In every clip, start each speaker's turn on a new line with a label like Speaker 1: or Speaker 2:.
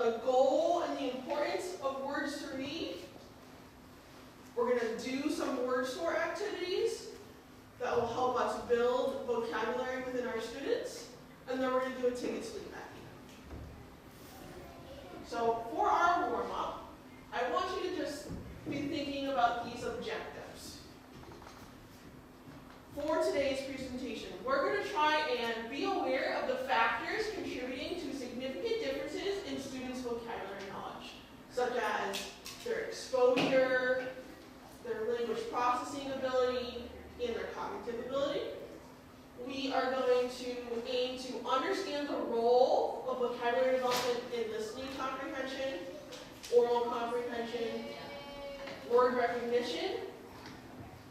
Speaker 1: the goal and the importance of words to read. We're going to do some word store activities that will help us build vocabulary within our students. And then we're going to do a ticket sleep at the end. So for our warm-up, I want you to just be thinking about these objectives. For today's presentation, we're going to try and be aware of the factors contributing to significant differences in students' vocabulary knowledge, such as their exposure, their language processing ability, and their cognitive ability. We are going to aim to understand the role of vocabulary development in listening comprehension, oral comprehension, word recognition,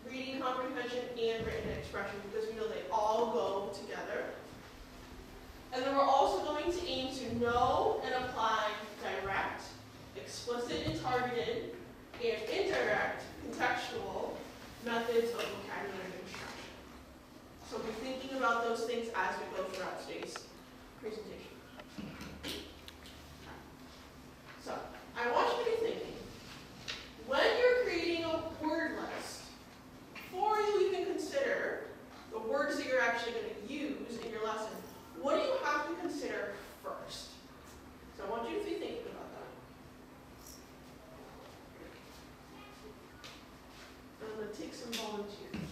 Speaker 1: reading comprehension, and written expression, because we know they all go together. And then we're also going to aim to know and apply direct, explicit and targeted, and indirect, contextual methods of vocabulary instruction. So be thinking about those things as we go throughout today's presentation. So I want you to be thinking, when you're creating a word list, before you even consider the words that you're actually going to use in your lesson, what do you have to consider first? So I want you to be thinking about that. I'm going to take some volunteers.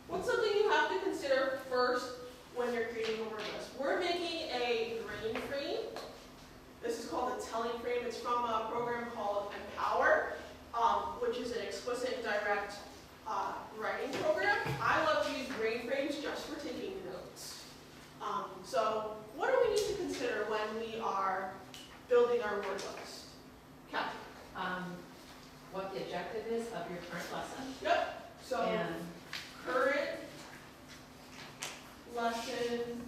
Speaker 1: What's something you have to consider first when you're creating a word list? We're making a brain frame. This is called a telling frame. It's from a program called Empower, which is an explicit and direct writing program. I love to use brain frames just for taking notes. So what do we need to consider when we are building our word list? Kathy?
Speaker 2: What the objective is of your current lesson.
Speaker 1: Yep. So
Speaker 2: And
Speaker 1: current lesson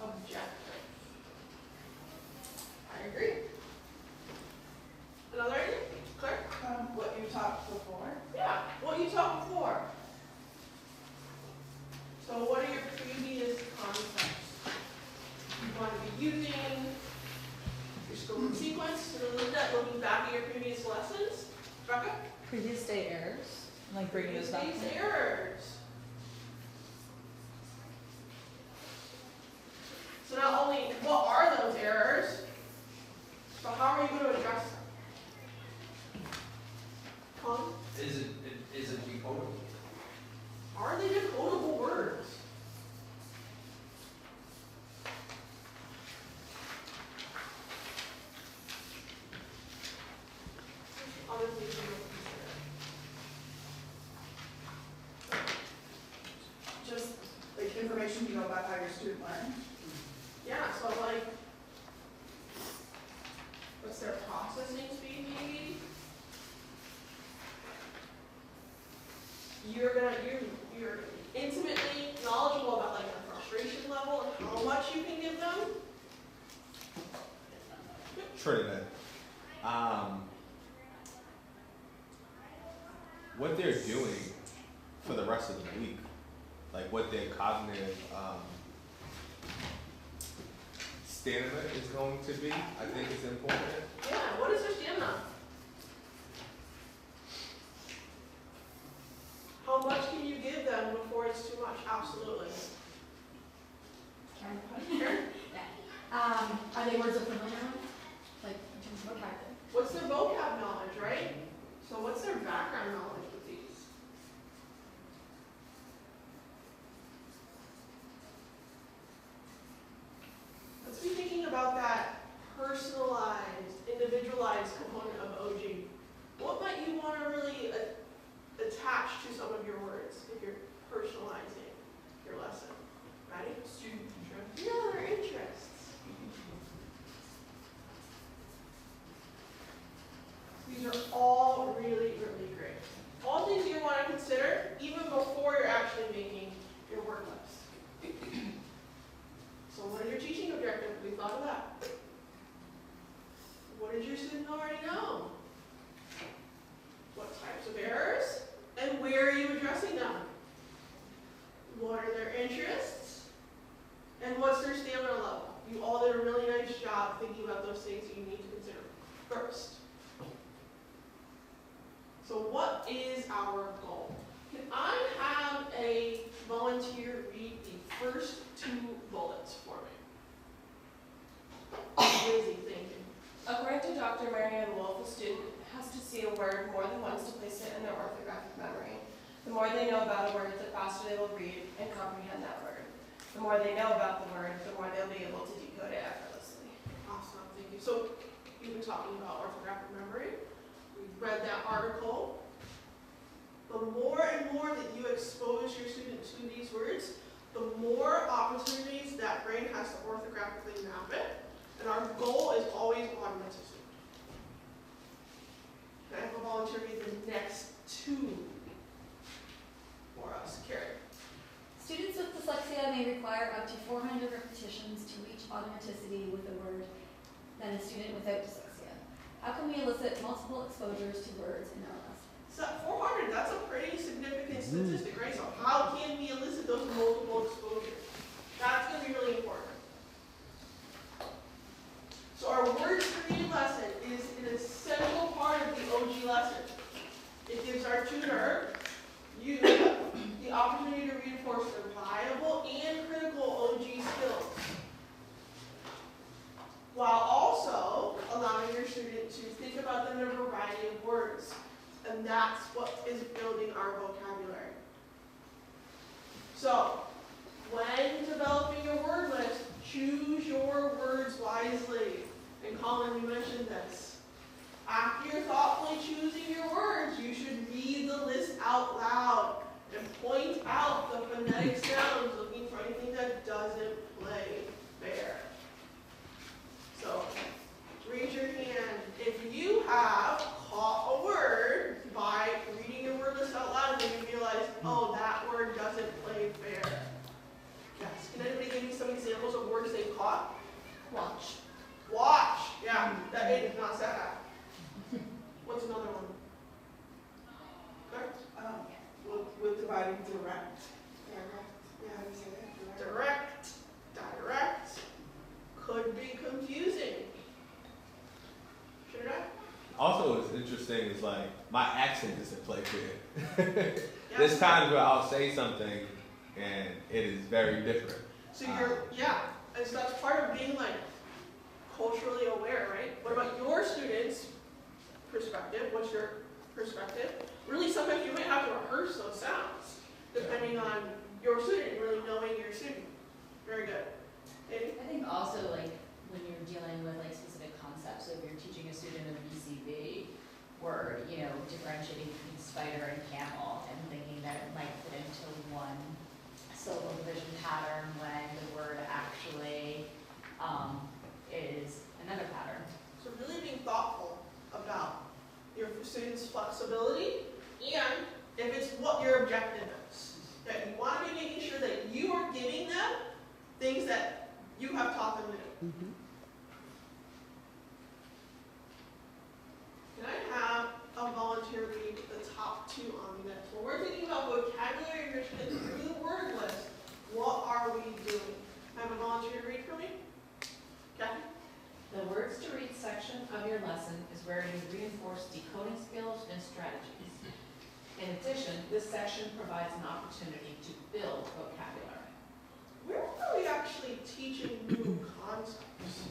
Speaker 1: objective. I agree. Another idea? Claire?
Speaker 3: What you talked before.
Speaker 1: Yeah, what you taught before. So what are your previous concepts you want to be using? Your school sequence, so looking back at your previous lessons. Rebecca?
Speaker 4: Previous day errors, like bringing those back.
Speaker 1: Previous errors. So not only what are those errors, but how are you going to address them? Tom?
Speaker 5: Is it decodable?
Speaker 1: Are they decodable words? Other things you will consider.
Speaker 3: Just like information you know about how your student learned.
Speaker 1: Yeah, so like, what's their processing speed maybe? You're intimately knowledgeable about like their frustration level and how much you can give them.
Speaker 6: Trinidad. What they're doing for the rest of the week, like what their cognitive stamina is going to be, I think is important.
Speaker 1: Yeah, what is their stamina? How much can you give them before it's too much? Absolutely. Karen?
Speaker 7: Are they words of familiar? Like, in terms of vocabulary?
Speaker 1: What's their vocab knowledge, right? So what's their background knowledge with these? Let's be thinking about that personalized, individualized component of OG. What might you want to really attach to some of your words if you're personalizing your lesson? Ready?
Speaker 5: Student interest.
Speaker 1: Yeah, their interests. These are all really, really great. All things you want to consider even before you're actually making your word list. So what is your teaching objective? We thought of that. What did your student already know? What types of errors? And where are you addressing them? What are their interests? And what's their stamina level? about thinking about those things that you need to consider first. So what is our goal? Can I have a volunteer read the first 2 bullets for me? Busy thinking.
Speaker 8: According to Dr. Marianne Wolf, a student has to see a word more than once to place it in their orthographic memory. The more they know about a word, the faster they will read and comprehend that word. The more they know about the word, the more they'll be able to decode it effortlessly.
Speaker 1: Awesome, thank you. So you've been talking about orthographic memory. We've read that article. The more and more that you expose your student to these words, the more opportunities that brain has to orthographically map it. And our goal is always automaticity. Can I have a volunteer read the next 2 for us? Carrie.
Speaker 7: Students with dyslexia may require up to 400 repetitions to reach automaticity with a word than a student without dyslexia. How can we elicit multiple exposures to words in our lesson?
Speaker 1: So 400, that's a pretty significant statistic, right? So how can we elicit those multiple exposures? That's going to be really important. So our words to read lesson is an essential part of the OG lesson. It gives our tutor you the opportunity to reinforce reliable and critical OG skills, while also allowing your student to think about them in a variety of words. And that's what is building our vocabulary. So, when developing your word list, choose your words wisely. And Colin, you mentioned this. After you're thoughtfully choosing your words, you should read the list out loud and point out the phonetic sounds, looking for anything that doesn't play fair. So, raise your hand if you have caught a word by reading your word list out loud and then you realize, oh, that word doesn't play fair. Yes. Can anybody give me some examples of words they caught?
Speaker 7: Watch.
Speaker 1: Watch. Yeah, that made it not sad. What's another one? Correct?
Speaker 3: With dividing direct. Yeah, how do you say it?
Speaker 1: Direct. Direct. Could be confusing. Should I?
Speaker 6: Also, what's interesting is like my accent doesn't play fair.
Speaker 1: Yeah.
Speaker 6: There's times where I'll say something and it is very different.
Speaker 1: So you're, yeah, and so that's part of being like culturally aware, right? What about your students' perspective? What's your perspective? Really, sometimes you might have to rehearse those sounds, depending on your student, and really knowing your student. Very good. Amy?
Speaker 2: I think also like when you're dealing with like specific concepts, so if you're teaching a student a VCB word, you know, differentiating between spider and camel and thinking that it might fit into one syllable division pattern when the word actually is another pattern.
Speaker 1: So really being thoughtful about your students' flexibility and if it's what your objective is. That you want to be making sure that you are giving them things that you have taught them to do. Can I have a volunteer read the top 2 on the list? When we're thinking about vocabulary enrichment through the word list, what are we doing? Can I have a volunteer read for me? Kathy?
Speaker 2: The words to read section of your lesson is where you reinforce decoding skills and strategies. In addition, this section provides an opportunity to build vocabulary.
Speaker 1: Where are we actually teaching new concepts?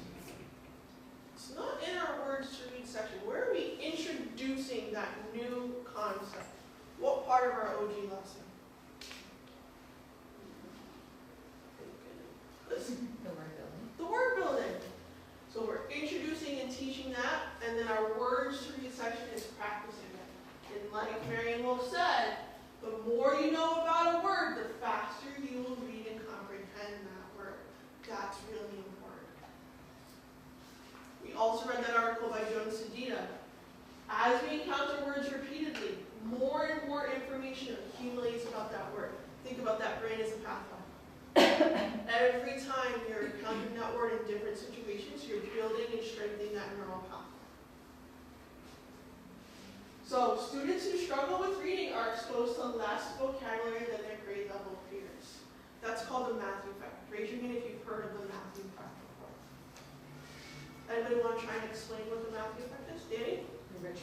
Speaker 1: It's not in our words to read section. Where are we introducing that new concept? What part of our OG lesson?
Speaker 2: The word building.
Speaker 1: The word building. So we're introducing and teaching that, and then our words to read section is practicing it. And like Marianne Wolf said, the more you know about a word, the faster you will read and comprehend that word. That's really important. We also read that article by Joan Sedita. As we encounter words repeatedly, more and more information accumulates about that word. Think about that brain as a pathway. Every time you're encountering that word in different situations, you're building and strengthening that neural pathway. So students who struggle with reading are exposed to less vocabulary than their grade level peers. That's called the Matthew effect. Raise your hand if you've heard of the Matthew effect before. Anybody want to try and explain what the math effect is? Danny?
Speaker 2: The rich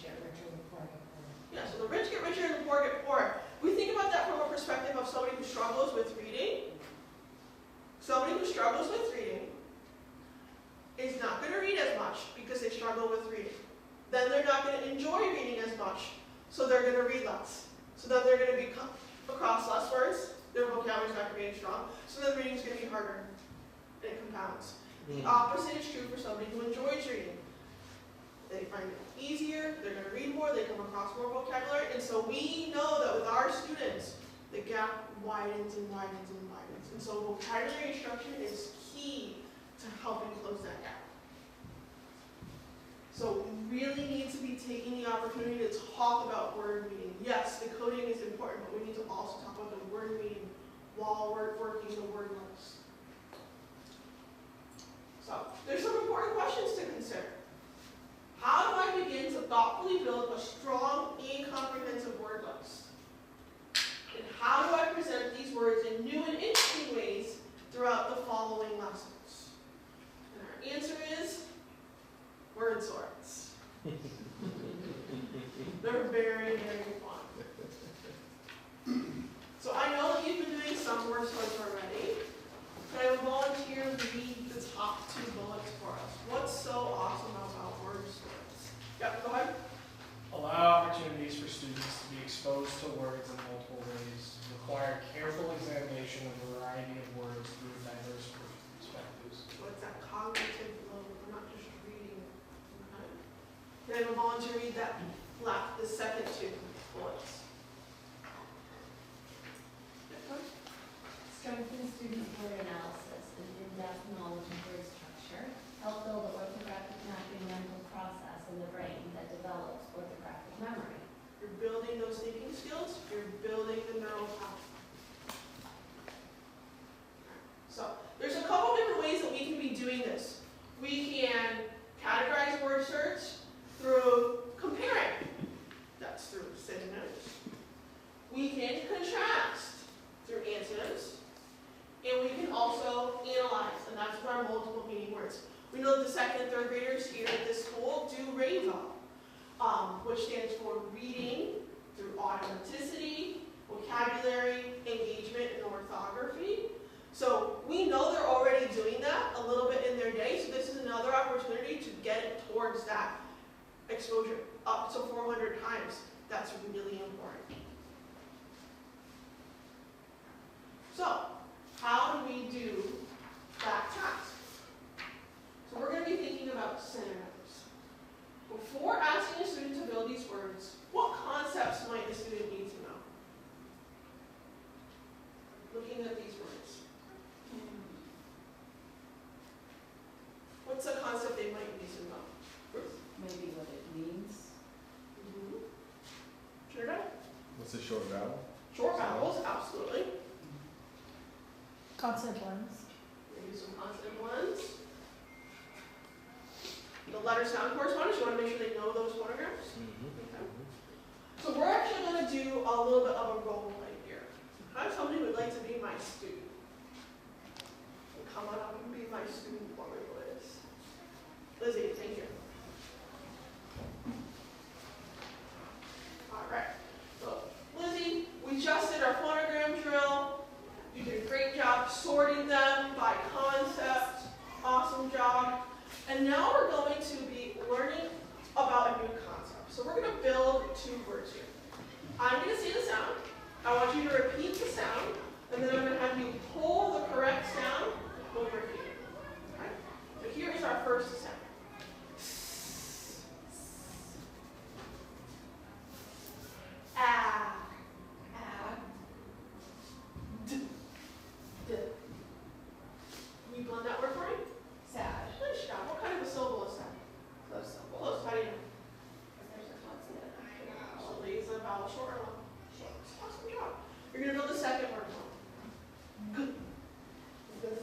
Speaker 2: get richer, the poor get poorer.
Speaker 1: Yeah, so the rich get richer and the poor get poorer. We think about that from a perspective of somebody who struggles with reading. Somebody who struggles with reading is not going to read as much because they struggle with reading. Then they're not going to enjoy reading as much, so they're going to read less. So then they're going to become across less words. Their vocabulary is not going to be strong. So then reading is going to be harder, and it compounds. The opposite is true for somebody who enjoys reading. They find it easier, they're going to read more, they come across more vocabulary, and so we know that with our students, the gap widens and widens and widens. And so vocabulary instruction is key to helping close that gap. So we really need to be taking the opportunity to talk about word meaning. Yes, the coding is important, but we need to also talk about the word meaning while we're working the word lists. So there's some important questions to consider. How do I begin to thoughtfully build a strong and comprehensive word list? And how do I present these words in new and interesting ways throughout the following lessons? And our answer is word sorts. They're very, very fun. So I know that you've been doing some word sorts already. Can I have a volunteer read the top 2 bullets for us? What's so awesome about word sorts? Yep, go ahead.
Speaker 9: Allow opportunities for students to be exposed to words in multiple ways. Require careful examination of a variety of words through diverse perspectives.
Speaker 1: What's that cognitive load? We're not just reading. Okay. Can I have a volunteer read that the second 2 bullets?
Speaker 10: Strengthen student word analysis and in-depth knowledge of word structure. Help build an orthographic mapping mental process in the brain that develops orthographic memory.
Speaker 1: You're building those thinking skills. You're building the neural path. So there's a couple different ways that we can be doing this. We can categorize word search through comparing. That's through synonyms. We can contrast through antonyms. And we can also analyze, and that's with our multiple meaning words. We know that the 2nd and 3rd graders here at this school do RAVA, which stands for reading through automaticity, vocabulary, engagement, and orthography. So we know they're already doing that a little bit in their day, so this is another opportunity to get it towards that exposure up to 400 times. That's really important. So, how do we do that task? So we're going to be thinking about synonyms. Before asking a student to build these words, what concepts might the student need to know? Looking at these words. What's a concept they might need to know? Ruth?
Speaker 2: Maybe what it means.
Speaker 1: Sure.
Speaker 6: What's a short vowel?
Speaker 1: Short vowels, absolutely.
Speaker 4: Consonant blends.
Speaker 1: Maybe some consonant ones. The letter sound correspondence, you want to make sure they know those phonograms. Okay. So we're actually going to do a little bit of a role play here. How does somebody would like to be my student? Come on up and be my student for me, Liz. Lizzie, thank you. All right. So, Lizzie, we just did our phonogram drill. You did a great job sorting them by concept. Awesome job. And now we're going to be learning about a new concept. So we're going to build 2 words here. I'm going to say the sound. I want you to repeat the sound. And then I'm going to have you pull the correct sound over here. Okay? So here is our first sound. Ah. Can you blend that word for me?
Speaker 8: Sad.
Speaker 1: Nice job. What kind of a syllable is that?
Speaker 8: Close syllable.
Speaker 1: Close. How do you know?
Speaker 8: There's a consonant.
Speaker 1: So is a vowel short or long? Short. Awesome job. You're going to build the second word. Good. Good.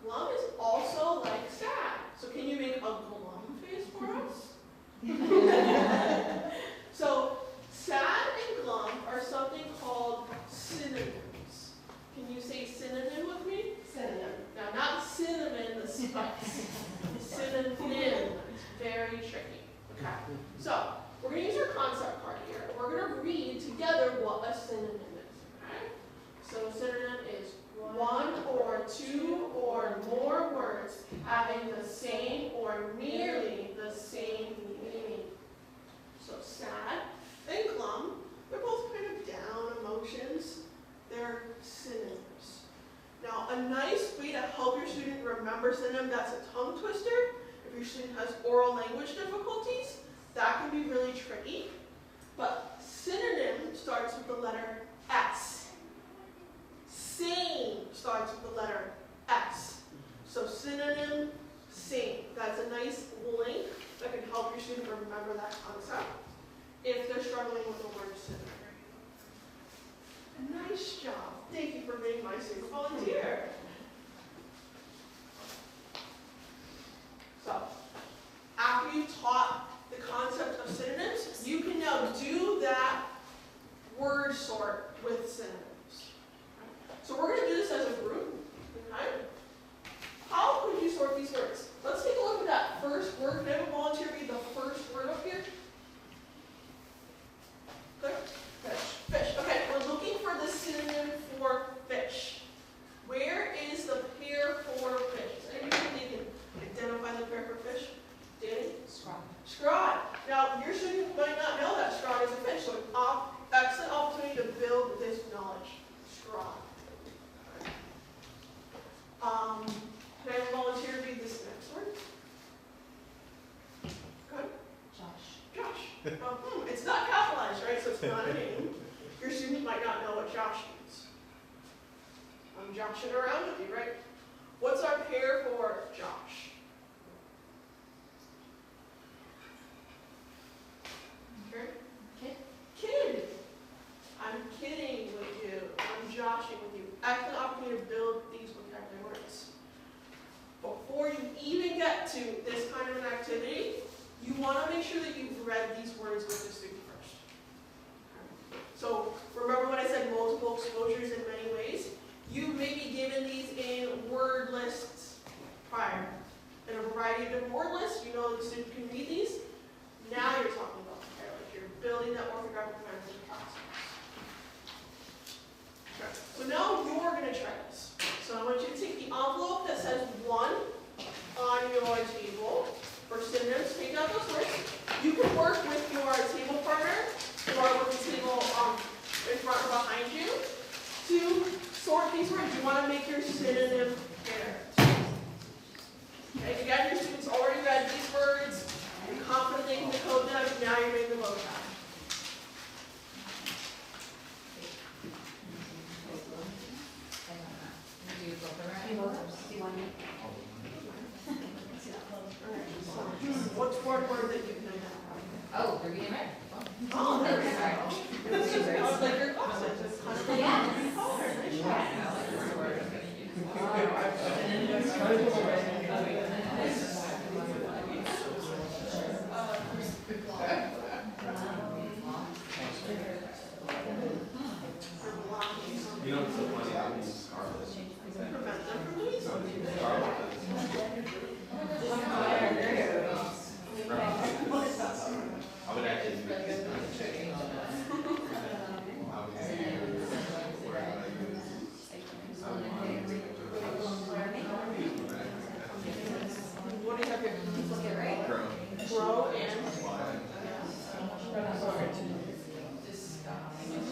Speaker 1: Glum is also like sad. So can you make a glum face for us? So sad and glum are something called synonyms. Can you say synonym with me?
Speaker 8: Synonym.
Speaker 1: Now, not cinnamon, the spice. Synonym. It's very tricky. Okay. So, we're going to use our concept card here. We're going to read together what a synonym is. Okay? So, synonym is one or two or more words having the same or nearly the same meaning. So, sad and glum, they're both kind of down emotions. They're synonyms. Now, a nice way to help your student remember synonym that's a tongue twister, if your student has oral language difficulties, that can be really tricky. But synonym starts with the letter S. Same starts with the letter S. So synonym, same. That's a nice link that can help your student remember that concept if they're struggling with the word synonym. Nice job. Thank you for being my student volunteer. So, after you've taught the concept of synonyms, you can now do that word sort with synonyms. So we're going to do this as a group. Okay? How could you sort these words? Let's take a look at that first word. Can I have a volunteer read the first word up here? Good. Fish. Fish. Okay, we're looking for the synonym for fish. Where is the pair for fish? Does anybody can identify the pair for fish? Danny?
Speaker 2: Scrod.
Speaker 1: Scrod. Now, your student might not know that scrod is a fish, so an excellent opportunity to build this knowledge. Scrod. Can I have a volunteer to read this next word? Good. Josh. It's not capitalized, right? So it's not a name. Your student might not know what Josh means. I'm joshing around with you, right? What's our pair for Josh?
Speaker 2: Kid.
Speaker 1: Kid. I'm kidding with you. I'm joshing with you. Excellent opportunity to build these vocabulary words. Before you even get to this kind of an activity, you want to make sure that you've read these words with the student first. So remember when I said multiple exposures in many ways? You may be given these in word lists prior. In a variety of different word lists, you know the student can read these. Now you're talking about vocabulary. You're building that orthographic memory process. Okay. So now you're going to try this. So I want you to take the envelope that says 1 on your table. For synonyms, take out those words. You can work with your table partner or with the table in front or behind you to sort these words. You want to make your synonym pair. Okay, again, your students already read these words. You're confident they can decode them. Now you're making the vocab.
Speaker 2: Do both around?
Speaker 1: What's one word that you can identify?
Speaker 2: Oh, we're getting ready.
Speaker 1: Oh, there we go.
Speaker 2: Sorry.
Speaker 1: I was like, your glasses. It's kind of
Speaker 10: Yes.
Speaker 1: color. Nice job.
Speaker 6: You know what's so funny? I would use scarlet.
Speaker 1: Prevent them from doing something.
Speaker 6: Scarlet I would actually use this. I would use word I use.
Speaker 1: What do you have here?
Speaker 6: Grow.
Speaker 1: Grow and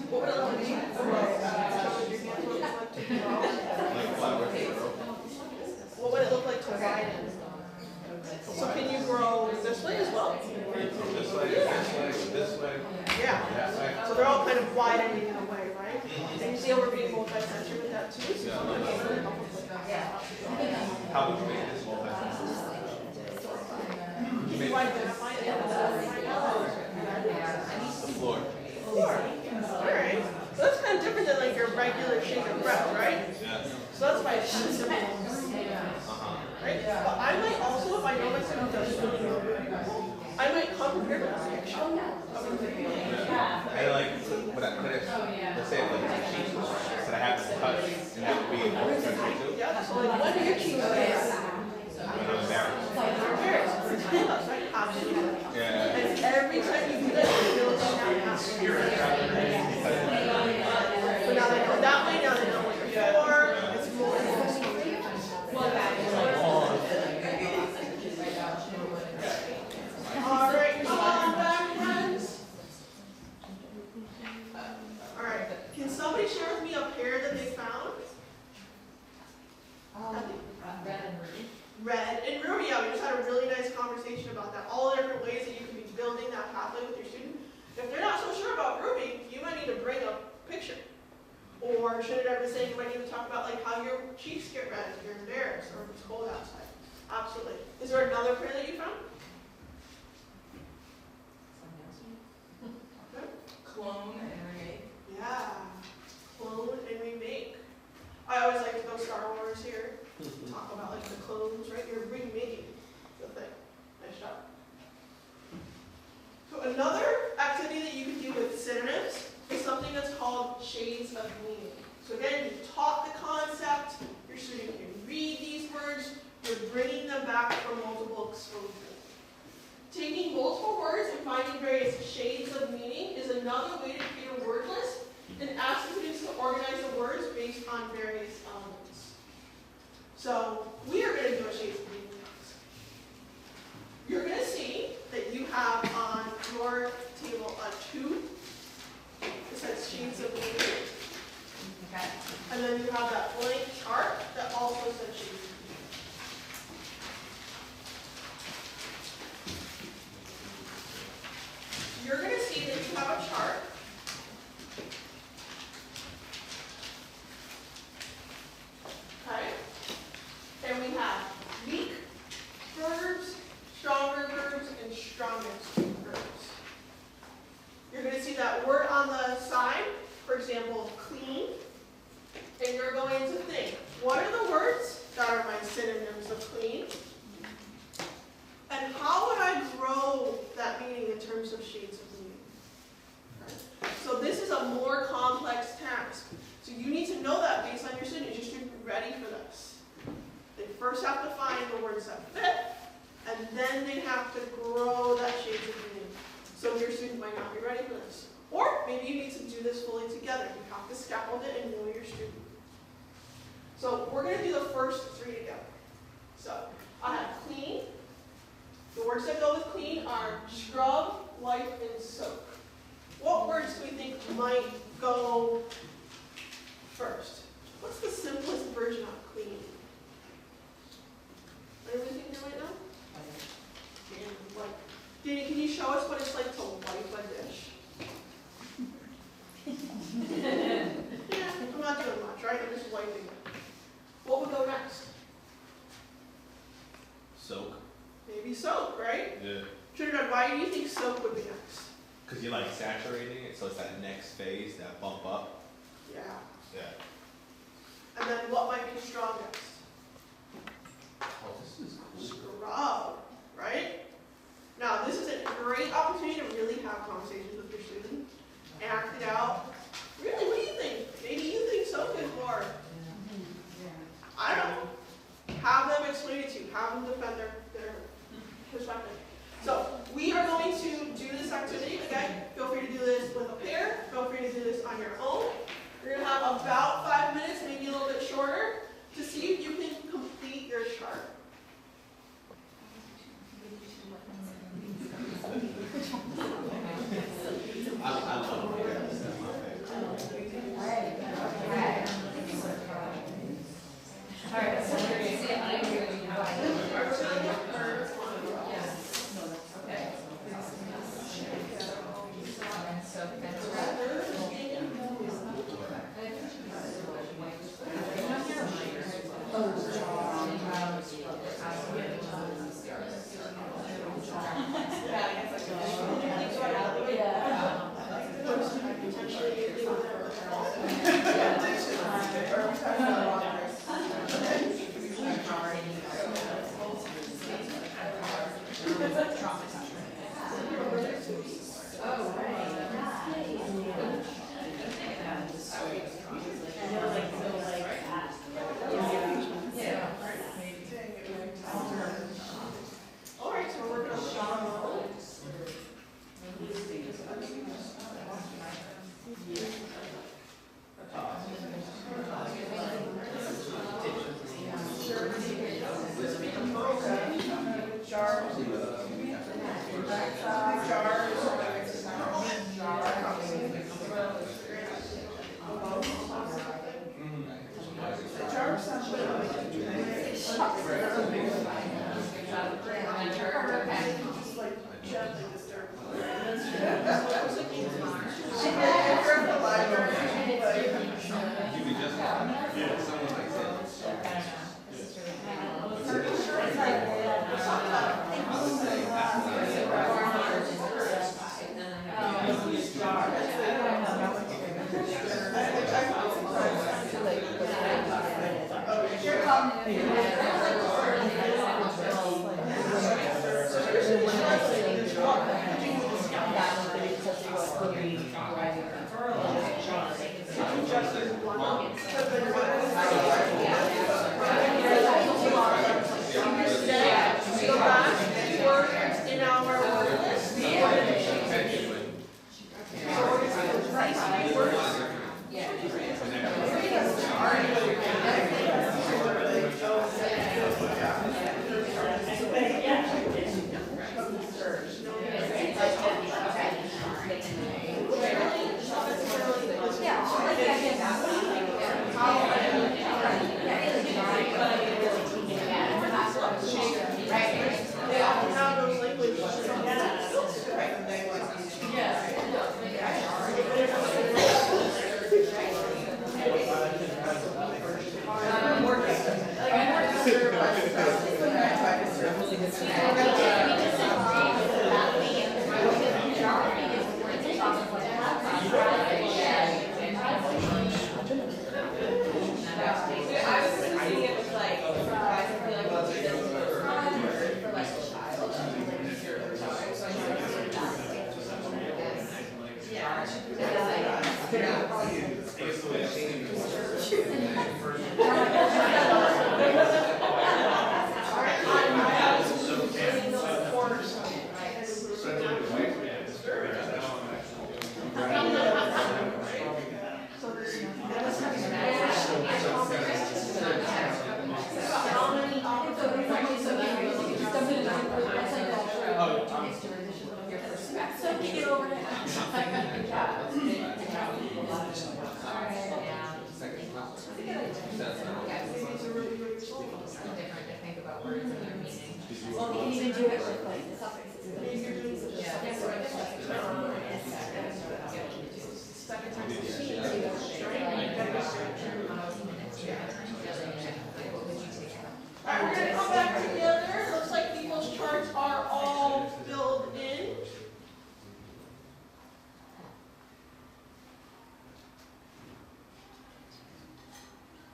Speaker 1: what would it look like?
Speaker 6: Like flowers that grow.
Speaker 1: What would it look like to widen? So can you grow this way as well?
Speaker 6: This way, this way.
Speaker 1: Yeah.
Speaker 6: That way.
Speaker 1: So they're all kind of widening in a way, right? And you see how we're being multi-sensory with that too? So
Speaker 6: How would you make this multi-sensory?
Speaker 1: can you identify it?
Speaker 6: The floor.
Speaker 1: Alright. So that's kind of different than like your regular shape of breath, right?
Speaker 6: Yes.
Speaker 1: So that's why it's simple. I might come prepared with this picture.
Speaker 7: Oh, yeah.
Speaker 6: And like, what I could have, let's say like the cheeks that I have to touch, and that would be a whole country too.
Speaker 1: Yeah, so like, when are your cheeks there?
Speaker 6: When I'm embarrassed.
Speaker 1: Absolutely.
Speaker 6: Yeah.
Speaker 1: And every time you do that, you feel that
Speaker 9: Spirit.
Speaker 1: So now they know that way, now they know what you're for, it's more. All right, come on back, friends. All right, can somebody share with me a pair that they found? Red and Ruby, yeah, we just had a really nice conversation about that. All the different ways that you can be building that pathway with your student. If they're not so sure about Ruby, you might need to bring a picture. Or should it ever say, you might need to talk about like how your cheeks get red if you're embarrassed or if it's cold outside. Absolutely. Is there another pair that you found? Okay.
Speaker 3: Clone and remake.
Speaker 1: Yeah. Clone and remake. I always like to go Star Wars here. Talk about like the clones, right? You're remaking the thing. Nice job. So another activity that you can do with synonyms is something that's called shades of meaning. So again, you've taught the concept, your student can read these words, you're bringing them back from multiple exposure. Taking multiple words and finding various shades of meaning is another way to create a word list and ask students to organize the words based on various elements. So we are going to do a shades of meaning class. You're going to see that you have on your table a tube. It says shades of meaning.
Speaker 2: Okay.
Speaker 1: And then you have that blank chart that also says shades of meaning. You're going to see that you have a chart. Okay? And we have weak verbs, stronger verbs, and strongest verbs. You're going to see that word on the side, for example, clean, and you're going to think, what are the words that are my synonyms of clean? And how would I grow that meaning in terms of shades of meaning? Right? So this is a more complex task. So you need to know that based on your student. Your student be ready for this. They first have to find the words that fit, and then they have to grow that shades of meaning. So your student might not be ready for this. Or maybe you need to do this fully together. You have to scaffold it and know your student. So we're going to do the first three together. So I have clean. The words that go with clean are scrub, wipe, and soak. What words do we think might go first? What's the simplest version of clean? Anybody think they might know? Danny, can you show us what it's like to wipe a dish? Yeah, I'm not doing much, right? I'm just wiping it. What would go next?
Speaker 6: Soak.
Speaker 1: Maybe soak, right?
Speaker 6: Yeah.
Speaker 1: Trinidad, why do you think soak would be next?
Speaker 6: Because you're like saturating it, so it's that next phase, that bump up.
Speaker 1: Yeah.
Speaker 6: Yeah.
Speaker 1: And then what might be strongest?
Speaker 6: Oh, this is cool.
Speaker 1: Scrub, right? Now, this is a great opportunity to really have conversations with your student, act it out. Really, what do you think? Maybe you think soak is more. I don't know. Have them explain it to you. Have them defend their perspective. So, we are going to do this activity. Again, feel free to do this with a pair. Feel free to do this on your own. You're going to have about 5 minutes, maybe a little bit shorter, to see if you can complete your chart.
Speaker 6: I love it. That's my favorite.
Speaker 2: All right, so we're going to see I'm doing how I do it. Okay. So that's right.
Speaker 7: Well, we can even do it with like the suffixes.
Speaker 1: Alright, we're gonna come back together. Looks like people's charts are all filled in.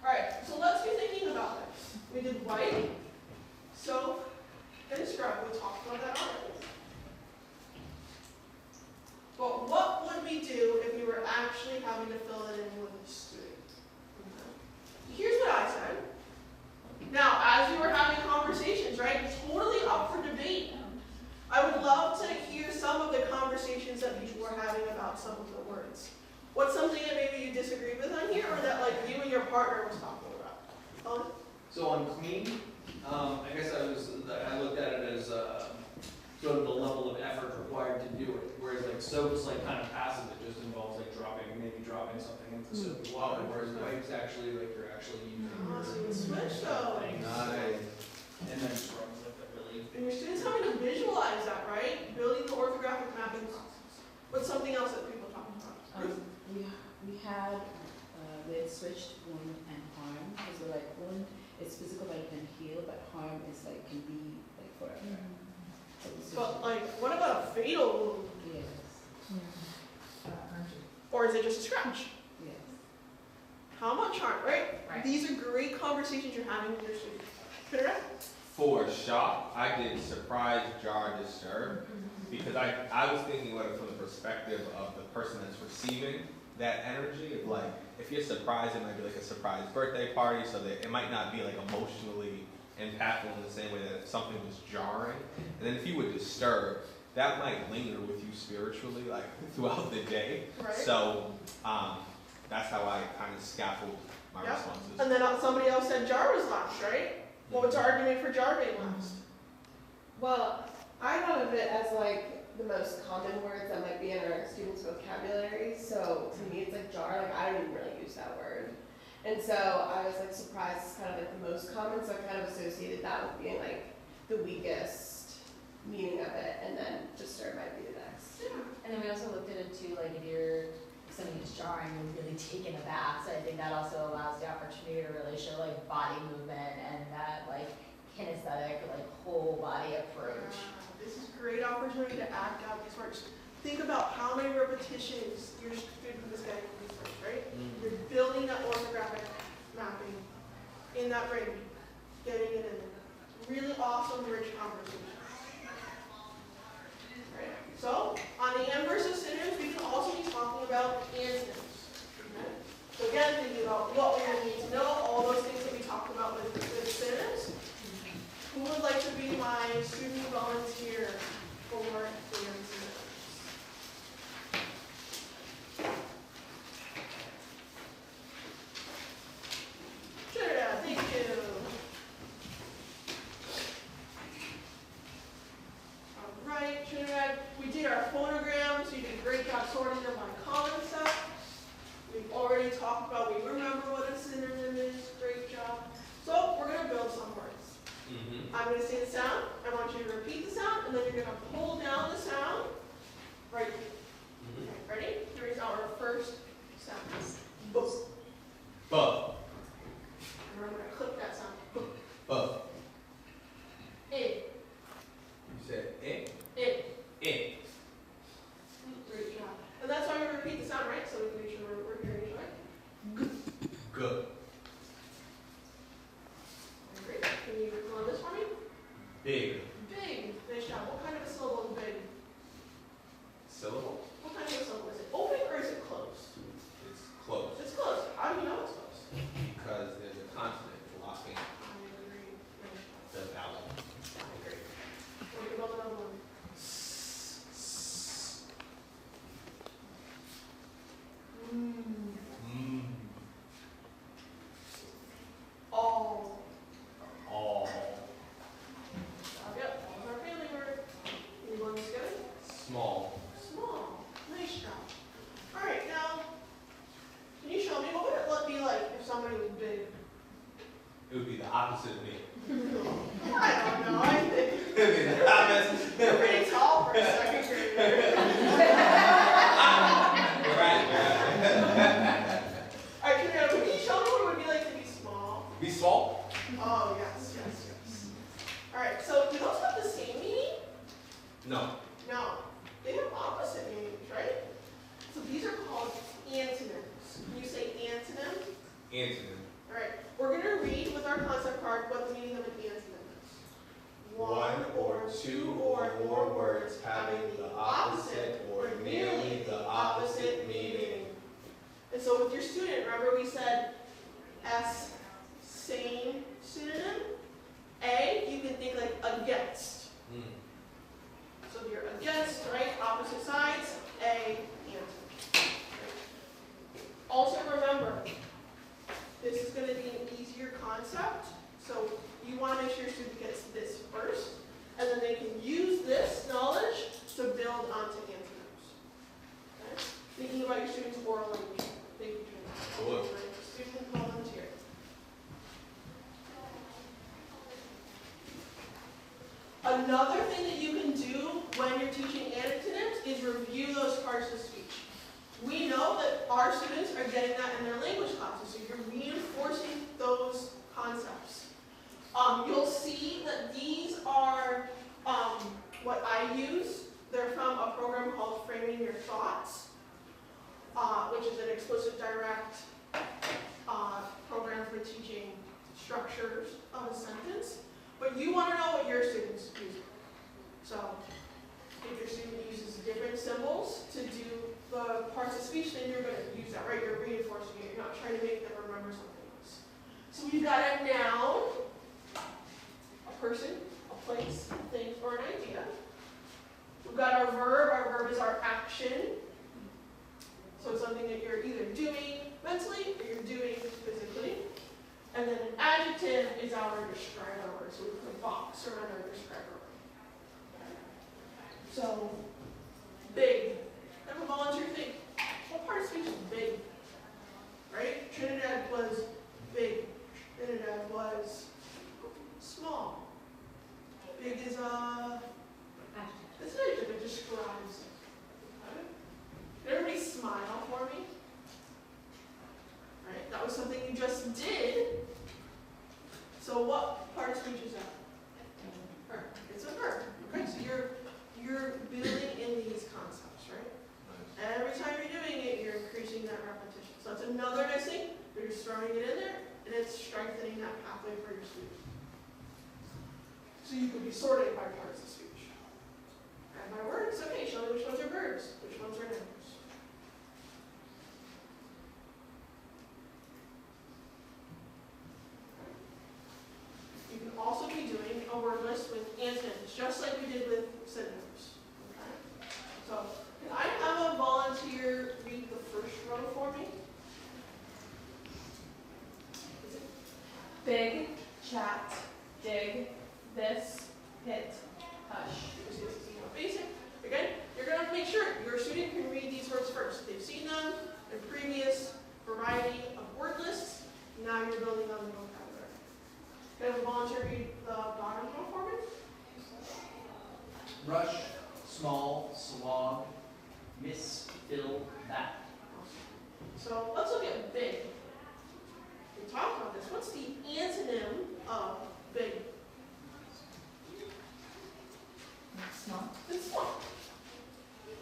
Speaker 1: Alright, so let's be thinking about this. We did white, soap, and scrub. We talked about that already. But what would we do if we were actually having to fill it in with a student? Here's what I said. Now, as you were having conversations, right, totally up for debate. I would love to hear some of the conversations that people were having about some of the words. What's something that maybe you disagree with on here, or that like you and your partner was talking about? Colin?
Speaker 5: So on clean, I guess I looked at it as sort of the level of effort required to do it. Whereas like soap's like kind of passive, it just involves like maybe dropping something into soapy water. Whereas white's actually like you're actually using your
Speaker 1: So you switch though.
Speaker 5: and then scrubs like that really.
Speaker 1: And your students having to visualize that, right? Building the orthographic mapping process. What's something else that people are talking about?
Speaker 11: We had they switched wound and harm because we're like wound is physical but it can heal, but harm is like can be like forever. So we switched
Speaker 1: But
Speaker 11: it.
Speaker 1: like, what about a fatal wound?
Speaker 11: Yes,
Speaker 1: Or is it just a scratch?
Speaker 11: yes.
Speaker 1: How much harm, right?
Speaker 2: Right.
Speaker 1: These are great conversations you're having with your students. Put it up.
Speaker 6: For shock, I did surprise, jar, disturb, because I was thinking about it from the perspective of the person that's receiving that energy of like, if you're surprised, it might be like a surprise birthday party, so that it might not be like emotionally impactful in the same way that if something was jarring. And then if you would disturb, that might linger with you spiritually, like throughout the day.
Speaker 1: Right.
Speaker 6: So that's how I kind of scaffold my
Speaker 1: Yep.
Speaker 6: responses.
Speaker 1: And then somebody else said jar was last, right? What was our argument for jar being last?
Speaker 8: Well, I thought of it as like the most common words that might be in our students' vocabulary. So to me, it's like jar. Like I don't even really use that word, and so I was like surprised. It's kind of like the most common, so I kind of associated that with being like the weakest meaning of it, and then disturb might be the next.
Speaker 2: And then we also looked at it too, like if somebody's jarring, you're really taken aback. So I think that also allows the opportunity to really show like body movement and that like kinesthetic, like whole body approach.
Speaker 1: This is a great opportunity to act out these words. Think about how many repetitions your student is getting from these words, right? You're building that orthographic mapping in that brain, getting it in there. Really awesome, rich conversation. Right? So, on the M versus synonyms, we can also be talking about antonyms. Okay? So again, thinking about what we're going to need to know, all those things that we talked about with synonyms. Who would like to be my student volunteer for antonyms? Sure, thank you. All right, Trinidad, we did our phonograms. You did a great job sorting them by concept. We've already talked about, we remember what a synonym is. Great job. So we're going to build some words. I'm going to say the sound. I want you to repeat the sound, and then you're going to pull down the sound right here. Okay, ready? Here's our first sound. B.
Speaker 6: B.
Speaker 1: And we're going to clip that sound. B.
Speaker 6: B.
Speaker 1: I.
Speaker 6: You said it?
Speaker 1: I.
Speaker 6: It.
Speaker 1: Great job. And that's why we repeat the sound, right? So we can make sure we're hearing each other. G.
Speaker 6: Good.
Speaker 1: Great. Can you go on this for me?
Speaker 6: Big.
Speaker 1: Big. Nice job. What kind of a syllable is big?
Speaker 6: Syllable?
Speaker 1: What kind of a syllable? Is it open or is it closed?
Speaker 6: It's close.
Speaker 1: It's closed. How do you know it's closed?
Speaker 6: Because there's a consonant blocking
Speaker 1: I agree. Nice job.
Speaker 6: the vowel.
Speaker 1: Great. What about another one? All.
Speaker 6: All.
Speaker 1: Yep, all is our family word. Anyone's good?
Speaker 6: Small.
Speaker 1: Small. Nice job. All right, now, can you show me what would it be like if somebody was big?
Speaker 6: It would be the opposite of me.
Speaker 1: I don't know. I think
Speaker 6: It would be the opposite.
Speaker 1: you're pretty tall for a second grader.
Speaker 6: Right.
Speaker 1: All right, can you show me what it would be like to be small?
Speaker 6: Be small?
Speaker 1: Oh, yes, yes, yes. All right, so do those have the same meaning?
Speaker 6: No.
Speaker 1: No. They have opposite meanings, right? So these are called antonyms. Can you say antonym?
Speaker 6: Antonym.
Speaker 1: All right, we're going to read with our concept card what the meaning of an antonym is.
Speaker 6: One or two or more words having the opposite or nearly the opposite meaning.
Speaker 1: And so with your student, remember we said S, same synonym. A, you can think like against. So if you're against, right, opposite sides, A, antonym. Also remember, this is going to be an easier concept, so you want to make sure your student gets this first, and then they can use this knowledge to build onto antonyms. Okay? Thinking about your students' oral language. Thank you, Trina.
Speaker 6: Cool.
Speaker 1: Student volunteer. Another thing that you can do when you're teaching antonyms is review those parts of speech. We know that our students are getting that in their language classes, so you're reinforcing those concepts. You'll see that these are what I use. They're from a program called Framing Your Thoughts, which is an explicit direct program for teaching structures of a sentence. But you want to know what your students use. So if your student uses different symbols to do the parts of speech, then you're going to use that, right? You're reinforcing it. You're not trying to make them remember something else. So we've got a noun, a person, a place, a thing, or an idea. We've got our verb. Our verb is our action. So it's something that you're either doing mentally or you're doing physically. And then an adjective is our describer word, so we put a box around our describer word. So, big. Have a volunteer think. What part of speech is big? Right? Trinidad was big. Trinidad was small. Big is it's an adjective, it describes it. Okay? Can everybody smile for me? Right? That was something you just did. So what part of speech is that? Verb. It's a verb. Okay, so you're building in these concepts, right? Every time you're doing it, you're increasing that repetition. So that's another nice thing. You're just throwing it in there, and it's strengthening that pathway for your student. So you could be sorting by parts of speech. And by words, okay, show me which ones are verbs, which ones are nouns. You can also be doing a word list with antonyms, just like we did with synonyms. Okay? So, can I have a volunteer read the first row for me? Is it
Speaker 8: Big, chat, dig, this, hit, hush.
Speaker 1: basic? Again, you're going to make sure your student can read these words first. They've seen them in previous variety of word lists. Now you're building on the vocabulary. Can I have a volunteer read the bottom row for me?
Speaker 12: Rush, small, slog, miss, fiddle, bat.
Speaker 1: So let's look at big. We talked about this. What's the antonym of big?
Speaker 2: Small.
Speaker 1: It's small.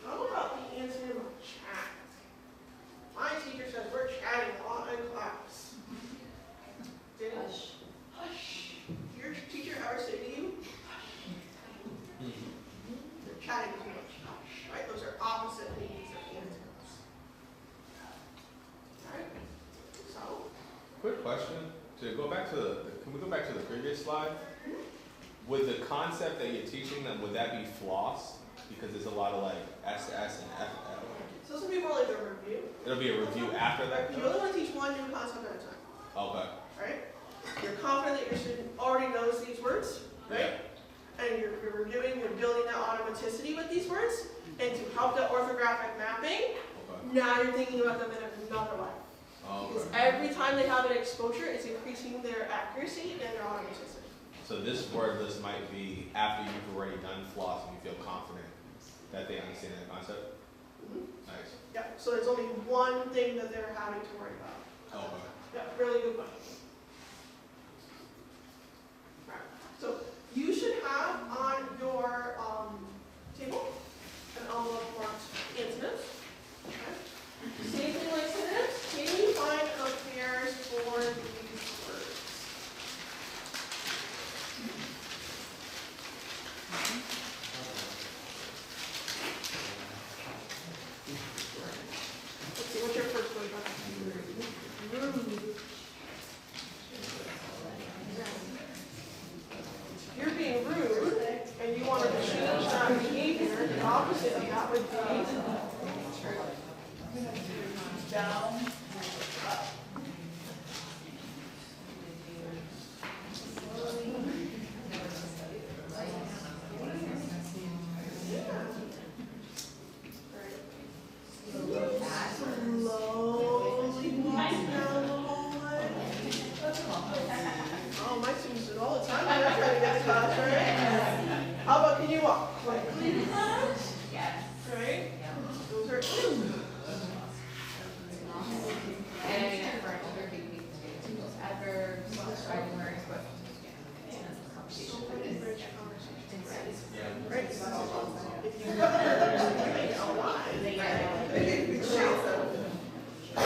Speaker 1: How about the antonym of chat? My teacher says we're chatting a lot in class. Did it?
Speaker 7: Hush.
Speaker 1: Hush. Your teacher ever say to you? Hush. They're chatting too much. Hush. Right? Those are opposite meanings of antonyms. Alright? So,
Speaker 6: Quick question, to go back to can we go back to the previous slide? Would the concept that you're teaching them, would that be floss? Because there's a lot of like SS and FL.
Speaker 1: so this will be more like a review.
Speaker 6: It'll be a review after that?
Speaker 1: You only want to teach one new concept at a time.
Speaker 6: Okay.
Speaker 1: Right? You're confident that your student already knows these words, right? And you're reviewing, you're building that automaticity with these words. And to help the orthographic mapping,
Speaker 6: Okay.
Speaker 1: now you're thinking about them in another way. Because
Speaker 6: Okay.
Speaker 1: every time they have an exposure, it's increasing their accuracy and their automaticity.
Speaker 6: So this word list might be after you've already done floss and you feel confident that they understand that concept?
Speaker 1: Mm-hmm.
Speaker 6: Nice.
Speaker 1: Yeah, so it's only one thing that they're having to worry about.
Speaker 6: Okay.
Speaker 1: Yeah, really good question. Alright, so you should have on your table an envelope marked antonyms. Okay. Same thing like synonyms. Can you find a pairs for these words? Let's see, what's your first word? Rude. You're being rude, and you want to change that behavior. The opposite of that would be down, up. Slowly walk down the hallway. Oh, my students do it all the time. I'm not trying to get the class, right? How about can you walk quickly to class?
Speaker 2: Yes.
Speaker 1: Right? Those are
Speaker 2: And for older people, those adverbs, describing words, but conversation.
Speaker 1: rich conversation.
Speaker 12: Yeah.
Speaker 1: Right? If you go there, a lot.
Speaker 7: I was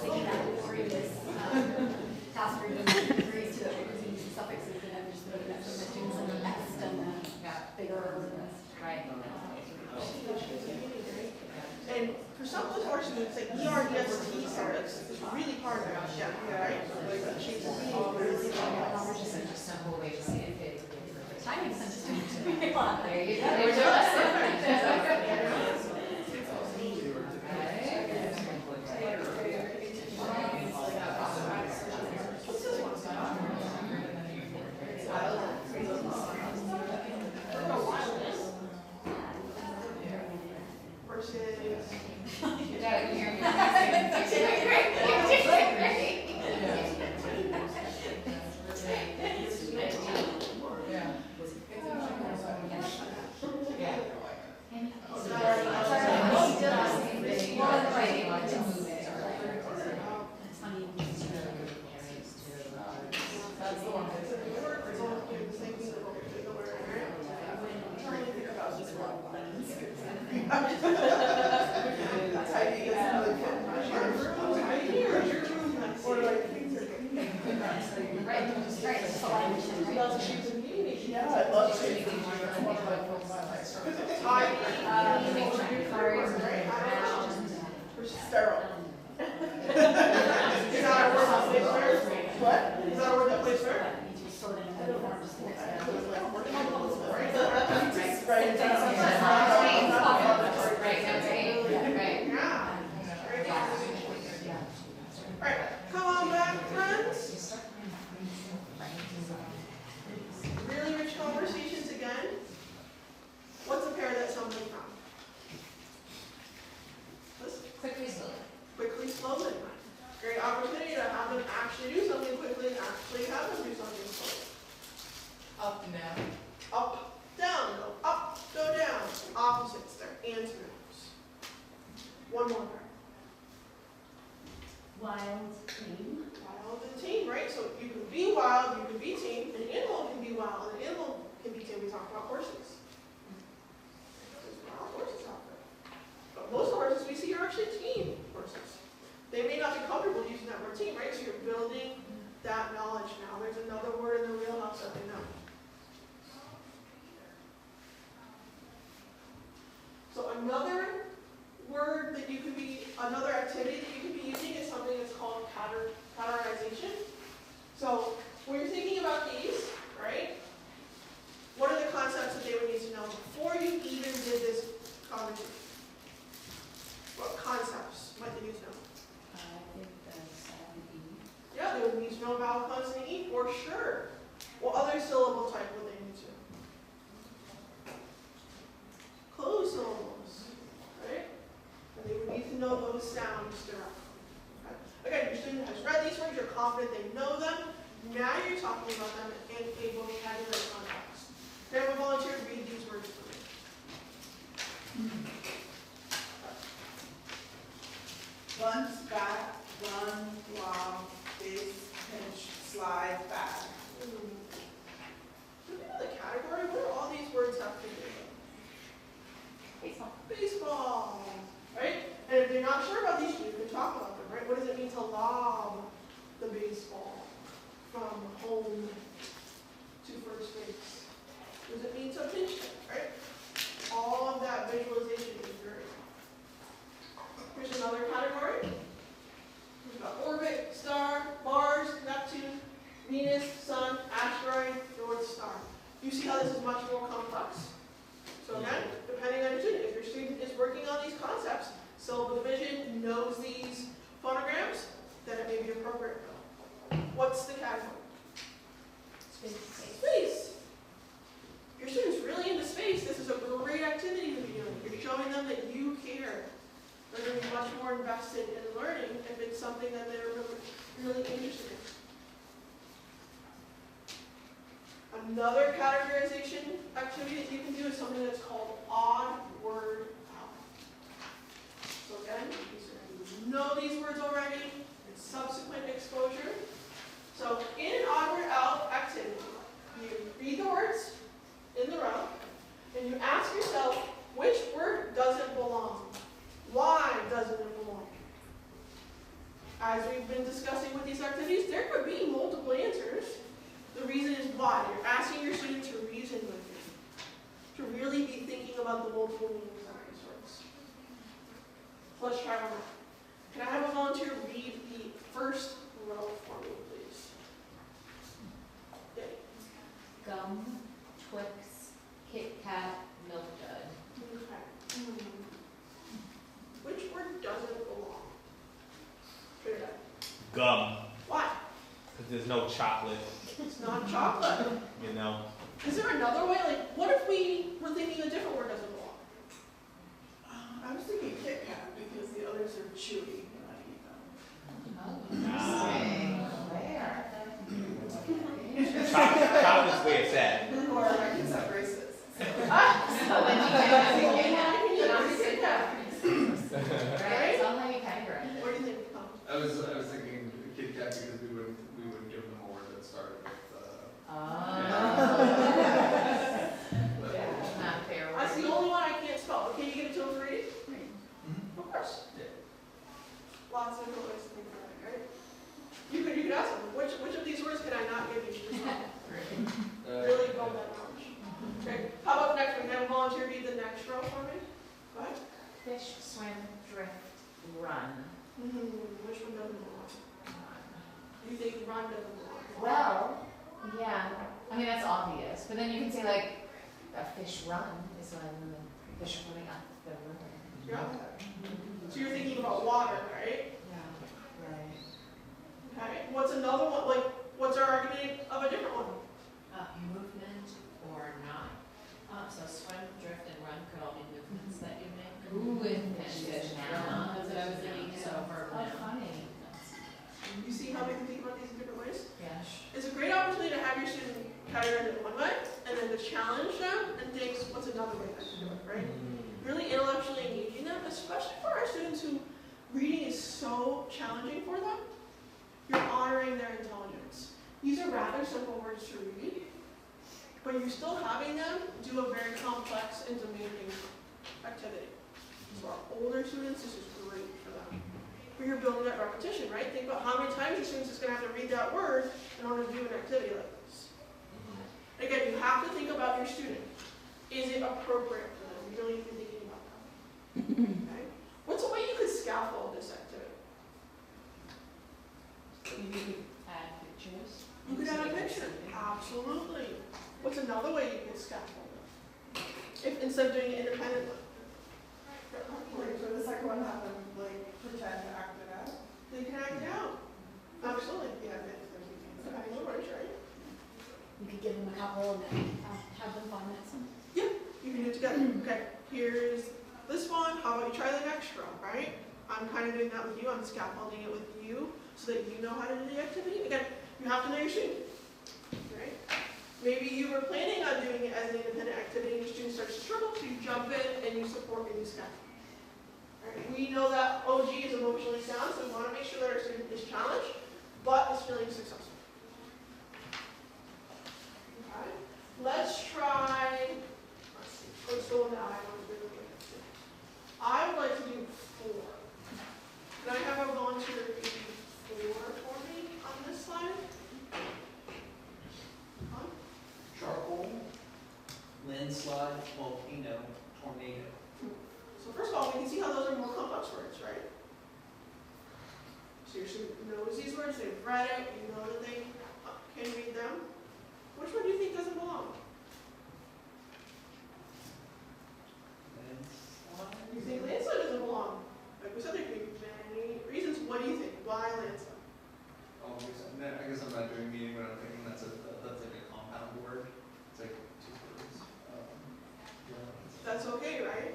Speaker 7: thinking that the previous task group agrees to it, because you use the suffixes and then just put it next to the students and the next and the bigger.
Speaker 2: Right.
Speaker 7: Right, right, it's a language thing, right?
Speaker 1: Lots of shapes and meanings.
Speaker 3: Yeah, I love shapes.
Speaker 1: Tiny.
Speaker 2: Make sure your cars are
Speaker 1: Right?
Speaker 2: round.
Speaker 3: Sterile.
Speaker 1: Is that a word that plays fair?
Speaker 3: What?
Speaker 1: Is that a word that plays fair?
Speaker 3: Right.
Speaker 1: Alright, come on back, friends. Really rich conversations again. What's a pair that somebody found? Listen,
Speaker 2: Quickly, slowly.
Speaker 1: quickly, slowly. Great opportunity to have them actually do something quickly and actually have them do something slowly.
Speaker 4: Up and down.
Speaker 1: Up, down, go up, go down. Opposites, they're antonyms. One more pair.
Speaker 10: Wild, tame.
Speaker 1: Wild and tame, right? So you can be wild, you can be tame. An animal can be wild, an animal can be tame. We talked about horses. There's wild horses out there. But most horses we see are actually tame horses. They may not be comfortable using that word tame, right? So you're building that knowledge now. There's another word in the wheelhouse that they know. So another word that you could be, another activity that you could be using is something that's called categorization. So when you're thinking about these, right, what are the concepts that they would need to know before you even did this conversation? What concepts might they need to know?
Speaker 11: I think that's E.
Speaker 1: Yeah, they would need to know vowel consonant E for sure. What other syllable type would they need to know? Closed syllables, right? And they would need to know those sounds directly. Okay? Again, your student has read these words, you're confident they know them. Now you're talking about them in a vocabulary context. Can I have a volunteer to read these words for me?
Speaker 3: Lunch, back, run, lob, base, pinch, slide, back.
Speaker 1: Look at the category. What do all these words have to do with?
Speaker 7: Baseball.
Speaker 1: Baseball, right? And if you're not sure about these, you can talk about them, right? What does it mean to lob the baseball from home to first base? What does it mean to pinch it, right? All of that visualization is very. Here's another category. We've got orbit, star, Mars, Neptune, Venus, Sun, asteroid, North Star. You see how this is much more complex? So again, depending on your student, if your student is working on these concepts, syllable division, knows these phonograms, then it may be appropriate. What's the category? Space. If your student's really into space, this is a great activity to be doing. You're showing them that you care. They're going to be much more invested in learning if it's something that they're really interested in. Another categorization activity that you can do is something that's called odd word out. So again, you know these words already, it's subsequent exposure. So in an odd word out activity, you read the words in the row, and you ask yourself, which word doesn't belong? Why doesn't it belong? As we've been discussing with these activities, there could be multiple answers. The reason is why. You're asking your student to reason with you, to really be thinking about the multiple meanings of these words. Let's try one more. Can I have a volunteer read the first row for me, please? Yay.
Speaker 2: Gum, Twix, Kit Kat, Milk Dud.
Speaker 1: Okay. Which word doesn't belong? Figure it out.
Speaker 6: Gum,
Speaker 1: Why?
Speaker 6: because there's no chocolate,
Speaker 1: It's not chocolate.
Speaker 6: you know.
Speaker 1: Is there another way? Like, what if we were thinking a different word doesn't belong?
Speaker 3: I was thinking Kit Kat because the others are chewy when I eat them.
Speaker 6: Chocolate's where it's at.
Speaker 3: Or my kids have braces.
Speaker 2: Right, so I'll have you categorize it.
Speaker 1: What do you think, Tom?
Speaker 5: I was thinking Kit Kat because we would give them a word that started with,
Speaker 2: Not fair.
Speaker 1: That's the only one I can't spell, but can you give it to him to read? Of course. Lots of different ways to think about it, right? You could ask them, which of these words can I not intro for me? Go ahead.
Speaker 2: Fish, swim, drift, run.
Speaker 1: Which one doesn't belong? You think run doesn't belong?
Speaker 2: Well, yeah, I mean, that's obvious, but then you can say like, a fish run is when the fish are running up the river.
Speaker 1: Yeah. So you're thinking about water, right?
Speaker 2: Yeah, right.
Speaker 1: Okay. What's another one? Like, what's our argument of a different one?
Speaker 13: Movement or not. So swim, drift, and run could all be movements that you make.
Speaker 2: Ooh,
Speaker 13: With
Speaker 2: fish,
Speaker 13: fish
Speaker 2: now.
Speaker 13: now. That's what I was thinking, so for
Speaker 2: Oh,
Speaker 13: now.
Speaker 2: funny.
Speaker 1: You see how we can think about these in different ways?
Speaker 2: Yeah.
Speaker 1: It's a great opportunity to have your student categorize it one way, and then to challenge them and think, what's another way I can do it, right? Really intellectually engaging them, especially for our students who reading is so challenging for them. You're honoring their intelligence. These are rather simple words to read, but you're still having them do a very complex and demanding activity. So our older students, this is great for them. But you're building that repetition, right? Think about how many times your students is going to have to read that word in order to do an activity like this. Again, you have to think about your student. Is it appropriate for them? You really need to be thinking about that. Okay? What's a way you could scaffold this activity?
Speaker 11: You could add pictures.
Speaker 1: You could add a picture. Absolutely. What's another way you could scaffold it? If instead of doing it independently.
Speaker 3: Like, for the second one, have them, like, pretend to act it out.
Speaker 1: They can act it out. Absolutely.
Speaker 3: Yeah, that's the thing.
Speaker 1: Okay, no worries, right?
Speaker 7: You could give them a couple and then have them find that some.
Speaker 1: You can do it together. Okay, here's this one. How about you try the next row, right? I'm kind of doing that with you. I'm scaffolding it with you so that you know how to do the activity. Again, you have to know your student, right? Maybe you were planning on doing it as an independent activity and your student starts to struggle, so you jump in and you support and you scaffold. Right? We know that OG is emotionally sound, so we want to make sure that our student is challenged, but is feeling successful. Okay? Let's try, let's go now. I would like to do 4. Can I have a volunteer do 4 for me on this slide?
Speaker 12: Charcoal, landslide, volcano, tornado.
Speaker 1: So first of all, we can see how those are more complex words, right? So your student knows these words, they've read it, you know that they can read them. Which one do you think doesn't belong?
Speaker 12: Landslide.
Speaker 1: You think landslide doesn't belong? Like we said, there could be many reasons. What do you think? Why landslide?
Speaker 5: Oh, I guess I'm not doing meaning, but I'm thinking that's like a compound word. It's like 2 words.
Speaker 1: That's okay, right?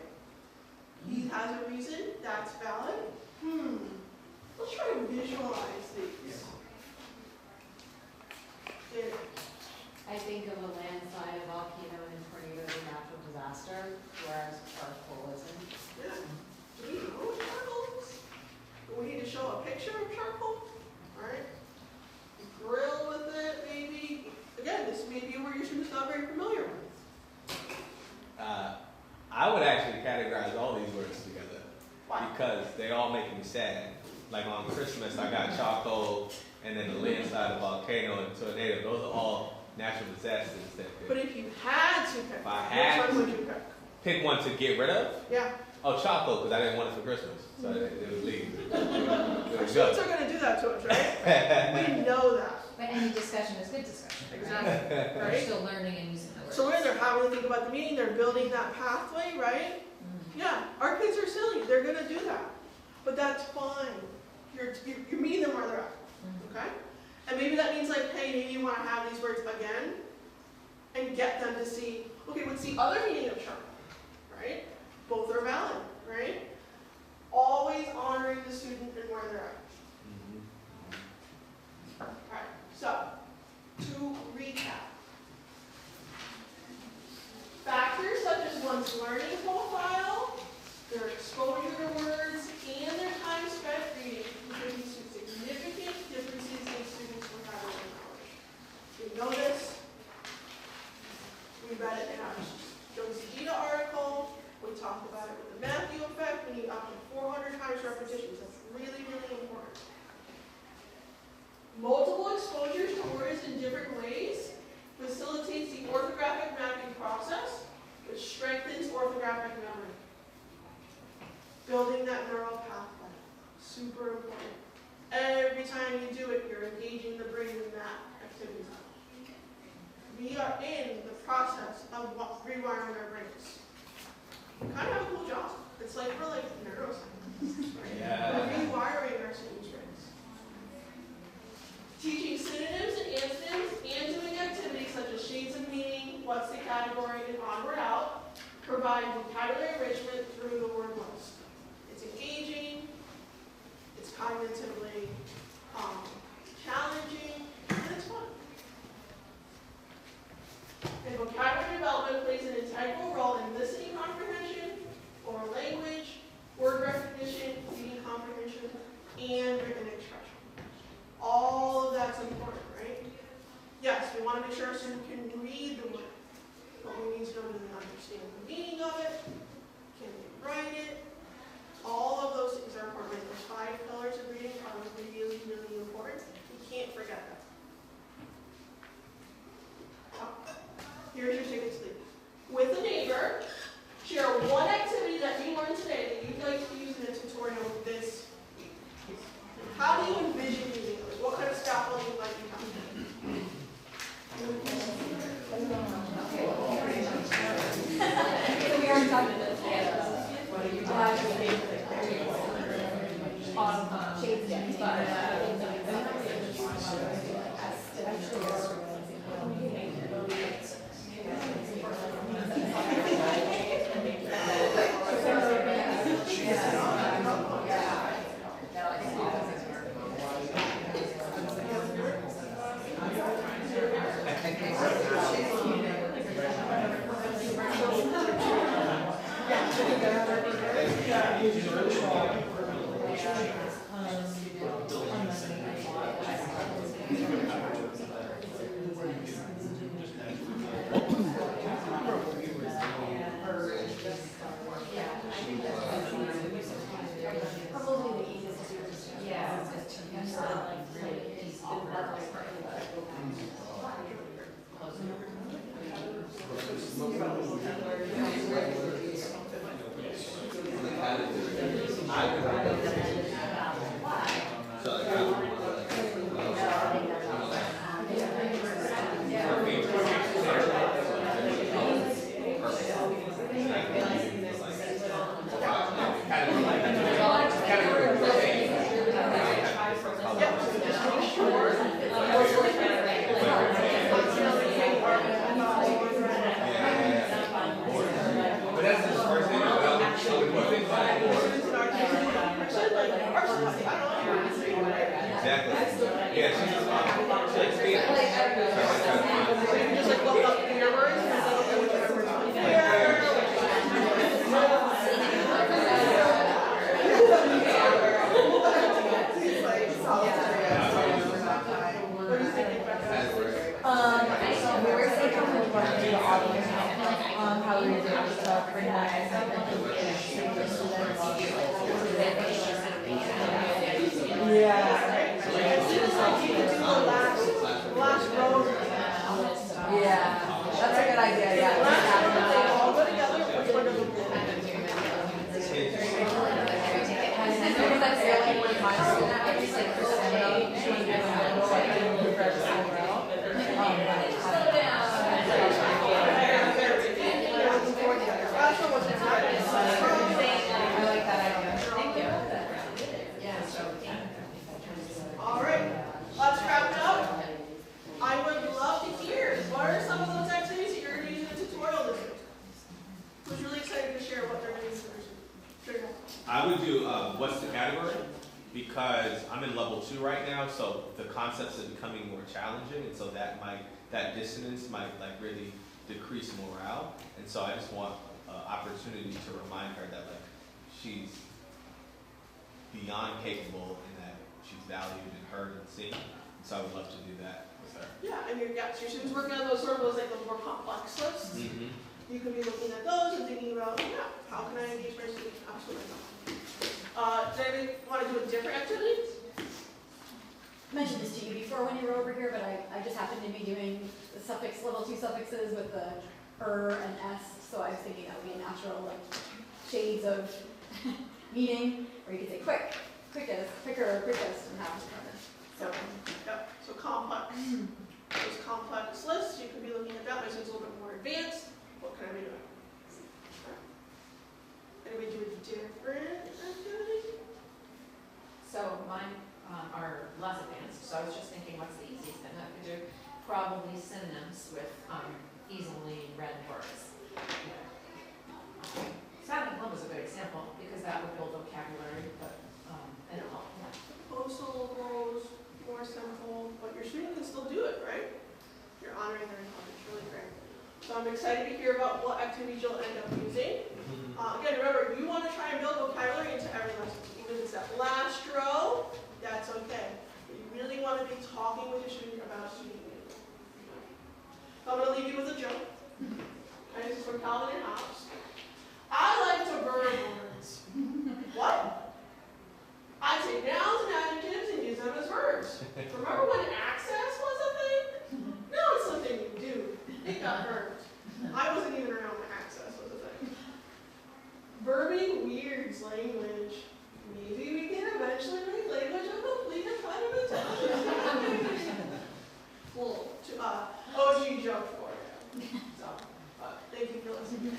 Speaker 1: He has a reason, that's valid. Let's try to visualize these. Yeah.
Speaker 2: I think of a landslide, a volcano, and tornado as a natural disaster, whereas charcoal isn't.
Speaker 1: Yeah. Do we know what charcoal is? Do we need to show a picture of charcoal? Alright. Grill with it, maybe. Again, this may be a word your student's not very familiar with.
Speaker 6: I would actually categorize all these words together
Speaker 1: Why?
Speaker 6: because they all make me sad. Like on Christmas, I got charcoal, and then the landslide, a volcano, and tornado. Those are all natural disasters that
Speaker 1: But
Speaker 6: could
Speaker 1: if you had to pick,
Speaker 6: If I had
Speaker 1: which one
Speaker 6: to.
Speaker 1: would you pick?
Speaker 6: pick one to get rid of.
Speaker 1: Yeah.
Speaker 6: Oh, charcoal, because I didn't want it for Christmas, so it would leave. It
Speaker 1: Our
Speaker 6: would
Speaker 1: students
Speaker 6: go.
Speaker 1: are going to do that to us, right? We know that.
Speaker 2: But any discussion is good discussion, right?
Speaker 1: Exactly.
Speaker 2: We're
Speaker 1: Right?
Speaker 2: still learning and using the words.
Speaker 1: So they're having to think about the meaning, they're building that pathway, right? Yeah, our kids are silly, they're gonna do that. But that's fine. You're meeting them where they're at, okay? And maybe that means like, hey, maybe you wanna have these words again and get them to see, okay, what's the other meaning of charcoal, right? Both are valid, right? Always honoring the student and where they're at. Alright, so, to recap. Factors such as one's learning profile, their exposure to words, and their time spent reading contribute to significant differences in students' vocabulary knowledge. We know this. We read it in our Josie Gita article. We talked about it with the Matthew effect. We need up to 400 times repetitions. That's really, really important. Multiple exposures to words in different ways facilitates the orthographic mapping process, which strengthens orthographic memory. you're engaging the brain in that activity. We are in the process of rewiring our brains. We kind of have a cool job. It's like we're like neuroscientists. Right?
Speaker 5: Yeah.
Speaker 1: We're rewiring our students' brains. Teaching synonyms and antonyms and doing activities such as shades of meaning, what's the category, and onward out provide vocabulary enrichment through the word list. It's engaging, it's cognitively challenging, and it's fun. And vocabulary development plays an integral role in listening comprehension, oral language, word recognition, reading comprehension, and written expression. All of that's important, right? Yes, we want to make sure our student can read the word, but we need to know to understand the meaning of it, can they write it. All of those things are important. Those 5 pillars of reading are really, really important. We can't forget that. Here's your ticket to leave. With a neighbor, share one activity that you learned today that you'd like to use in a tutorial this week. How do you envision using those? What kind of scaffolding would you like to have?
Speaker 7: We already talked about this. Shades,
Speaker 6: I would do what's the category, because I'm in level 2 right now, so the concepts are becoming more challenging, and so that dissonance might like really decrease morale, and so I just want opportunity to remind her that like she's beyond capable and that she's valued and heard and seen, and so I would love to do that with her.
Speaker 1: Yeah, and your students working on those sort of those like the more complex lists.
Speaker 6: Mm-hmm.
Speaker 1: You could be looking at those and thinking about, yeah, how can I engage my students? Absolutely not. Does anybody want to do a different activity?
Speaker 7: I mentioned this to you before when you were over here, but I just happened to be doing the level 2 suffixes with the and s, so I was thinking that would be a natural like shades of meaning, or you could say quick, quickest, quicker, quickest, and have some
Speaker 1: Yep, so complex. Those complex lists, you could be looking at that, but it's a little bit more advanced. What can I be doing? Anybody do a different activity?
Speaker 13: So mine are less advanced, so I was just thinking, what's the easiest thing I could do? Probably synonyms with easily read words. Sounding club is a good example, because that would build vocabulary, but, and all, yeah.
Speaker 1: Postal goals, more simple, but your student can still do it, right? You're honoring their knowledge, really great. So I'm excited to hear about what activities you'll end up using. Again, remember, you want to try and build vocabulary into every lesson. Even if it's that last row, that's okay. But you really want to be talking with your student about eating it. I'm going to leave you with a joke. And this is from Calvin and Hobbes. I like to verb words. What? I take nouns and adjectives and use them as verbs. Remember when access was a thing? Now it's something you do. It got verbed. I wasn't even around when access was a thing. Verbing weirds language. Maybe we can eventually make language a complete and fundamental. Cool. OG joke for you. So, thank you for listening.